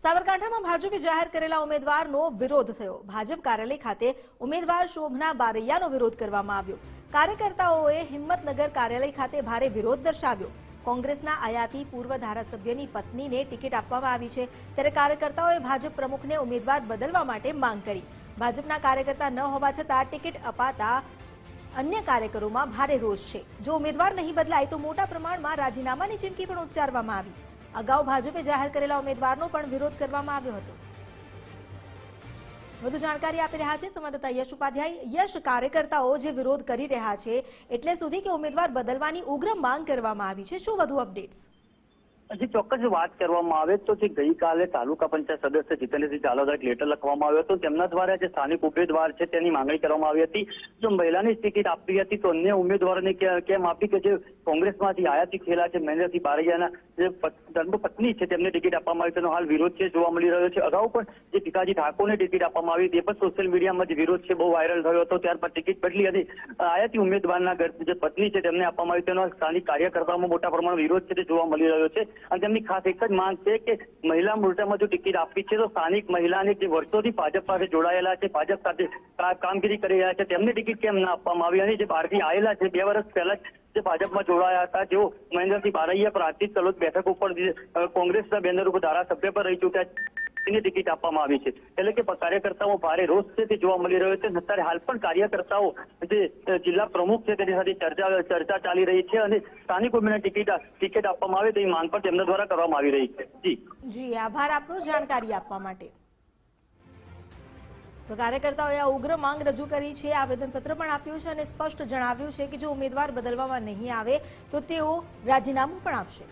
સાબરકાંઠામાં ભાજપે જાહેર કરેલા ઉમેદવારનો વિરોધ થયો। ભાજપ કાર્યાલય ખાતે ઉમેદવાર શોભના બારૈયાનો વિરોધ કરવામાં આવ્યો। કાર્યકર્તાઓએ હિંમતનગર કાર્યાલય ખાતે ભારે વિરોધ દર્શાવ્યો। કોંગ્રેસના આયાતી પૂર્વ ધારાસભ્યની પત્નીને ટિકિટ આપવામાં આવી છે, ત્યારે કાર્યકર્તાઓએ ભાજપ પ્રમુખને ઉમેદવાર બદલવા માટે માંગ કરી। ભાજપના કાર્યકર્તા ન હોવા છતાં ટિકિટ અપાતા अन्य કાર્યકરોમાં ભારે રોષ છે। જો ઉમેદવાર નહીં બદલાય તો મોટા પ્રમાણમાં રાજીનામાની ચીમકી પણ ઉચ્ચારવામાં આવી। અગાઉ ભાજપે જાહેર કરેલા ઉમેદવારનો પણ વિરોધ કરવામાં આવ્યો હતો। વધુ જાણકારી આપી રહ્યા છે સંવાદદાતા યશ ઉપાધ્યાય। યશ, કાર્યકર્તાઓ જે વિરોધ કરી રહ્યા છે એટલે સુધી કે ઉમેદવાર બદલવાની ઉગ્ર માંગ કરવામાં આવી છે, શું વધુ અપડેટ્સ? હજી ચોક્કસ વાત કરવામાં આવે તો જે ગઈકાલે તાલુકા પંચાયત સદસ્ય જીતેન્દ્રસિંહ ઝાલોદા એક લેટર લખવામાં આવ્યો હતો। તેમના દ્વારા જે સ્થાનિક ઉમેદવાર છે તેની માંગણી કરવામાં આવી હતી। જો મહિલાની ટિકિટ આપવી હતી તો અન્ય ઉમેદવારોને કેમ આપી કે જે કોંગ્રેસમાંથી આયાતી થયેલા છે મહેન્દ્રસિંહ બારૈયાના જે ધર્મપત્ની છે તેમને ટિકિટ આપવામાં આવી, તેનો હાલ વિરોધ છે જોવા મળી રહ્યો છે। અગાઉ પણ જે પિતાજી ઠાકોરને ટિકિટ આપવામાં આવી તે પણ સોશિયલ મીડિયામાં જે વિરોધ છે બહુ વાયરલ થયો હતો। ત્યારબાદ ટિકિટ બદલી હતી આયાતી ઉમેદવારના જે પત્ની છે તેમને આપવામાં આવી, તેનો સ્થાનિક કાર્યકર્તાઓમાં મોટા પ્રમાણમાં વિરોધ છે તે જોવા મળી રહ્યો છે। અને તેમની ખાસ એક જ માંગ છે કે મહિલા મોરચામાં જો ટિકિટ આપવી છે તો સ્થાનિક મહિલાને જે વર્ષોથી ભાજપ સાથે જોડાયેલા છે, ભાજપ સાથે કામગીરી કરી રહ્યા છે, તેમને ટિકિટ કેમ ના આપવામાં આવી? અને જે બહારથી આવેલા છે 2 વર્ષ પહેલા જે ભાજપમાં જોડાયા હતા, જેઓ મહેન્દ્રસિંહ બારૈયા પ્રાંતિજ તલોદ બેઠક ઉપર કોંગ્રેસના બેનર ઉપર ધારાસભ્ય પર રહી ચૂક્યા તેને ટિકિટ આપવામાં આવી છે। એટલે કે કાર્યકર્તાઓ ભારે રોષ છે તે જોવા મળી રહ્યો છે। અત્યારે હાલ પણ કાર્યકર્તાઓ જે જિલ્લા પ્રમુખ છે તેની સાથે ચર્ચા ચાલી રહી છે અને સ્થાનિક ઉમેદવારને ટિકિટ આપવામાં આવે તેવી માંગ પણ તેમના દ્વારા કરવામાં આવી રહી છે। જી આભાર આપનો જાણકારી આપવા માટે। તો કાર્યકર્તાઓએ આ ઉગ્ર માંગ રજૂ કરી છે, આવેદનપત્ર પણ આપ્યું છે અને સ્પષ્ટ જણાવ્યું છે કે જો ઉમેદવાર બદલવામાં નહીં આવે તો તેઓ રાજીનામું પણ આપશે।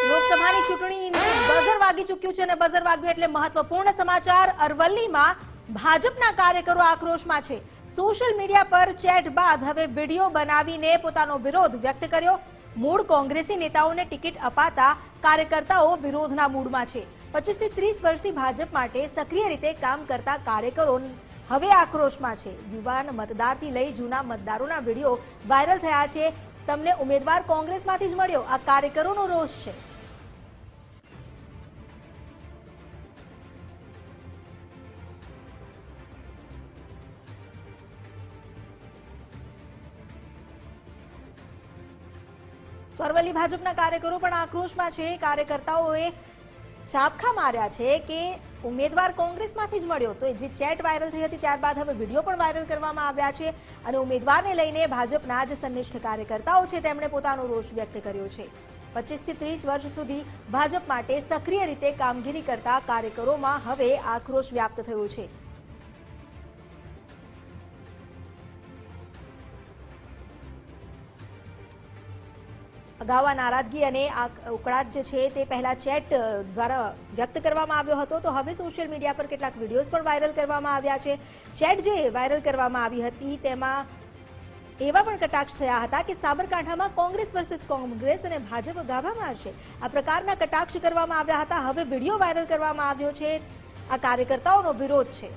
લોકસભાની ચૂંટણીનું બઝર વાગી ચૂક્યું છે અને બઝર વાગ્યું એટલે મહત્વપૂર્ણ સમાચાર। અરવલ્લીમાં ભાજપના કાર્યકરો આક્રોશમાં છે। સોશિયલ મીડિયા પર ચેટ બાદ હવે વિડીયો બનાવીને પોતાનો વિરોધ વ્યક્ત કર્યો। મૂળ કોંગ્રેસી નેતાઓને ટિકિટ અપાતા કાર્યકર્તાઓ વિરોધના મૂડમાં છે। 25 થી 30 વર્ષથી ભાજપ માટે સક્રિય રીતે કામ કરતા કાર્યકરો હવે આક્રોશમાં છે। યુવાન મતદારથી લઈ જૂના મતદારોના વિડીયો વાયરલ થયા છે। તમને ઉમેદવાર કોંગ્રેસમાંથી જ મળ્યો, આ કાર્યકરોનો રોષ છે। તો અરવલ્લી ભાજપના કાર્યકરો પણ આક્રોશમાં છે। કાર્યકર્તાઓએ ચાબખા માર્યા છે કે ઉમેદવાર કોંગ્રેસમાંથી જ મળ્યો। તો જે ચેટ વાયરલ થઈ હતી ત્યારબાદ હવે વિડીયો પણ વાયરલ કરવામાં આવ્યા છે અને ઉમેદવારને લઈને ભાજપના જ સંનિષ્ઠ કાર્યકર્તાઓ છે તેમણે પોતાનો રોષ વ્યક્ત કર્યો છે। 25 થી 30 વર્ષ સુધી ભાજપ માટે સક્રિય રીતે કામગીરી કરતા કાર્યકરોમાં હવે આક્રોશ વ્યાપ્ત થયો છે। અગાઉ આ નારાજગી અને આ ઉકળાટ જે છે તે પહેલા ચેટ દ્વારા વ્યક્ત કરવામાં આવ્યો હતો, તો હવે સોશિયલ મીડિયા પર કેટલાક વિડીયોઝ પણ વાયરલ કરવામાં આવ્યા છે। ચેટ જે વાયરલ કરવામાં આવી હતી તેમાં એવા પણ કટાક્ષ થયા હતા કે સાબરકાંઠામાં કોંગ્રેસ વર્સિસ કોંગ્રેસ અને ભાજપ ગાભામાં છે, આ પ્રકારના કટાક્ષ કરવામાં આવ્યા હતા। હવે વિડીયો વાયરલ કરવામાં આવ્યો છે, આ કાર્યકર્તાઓનો વિરોધ છે।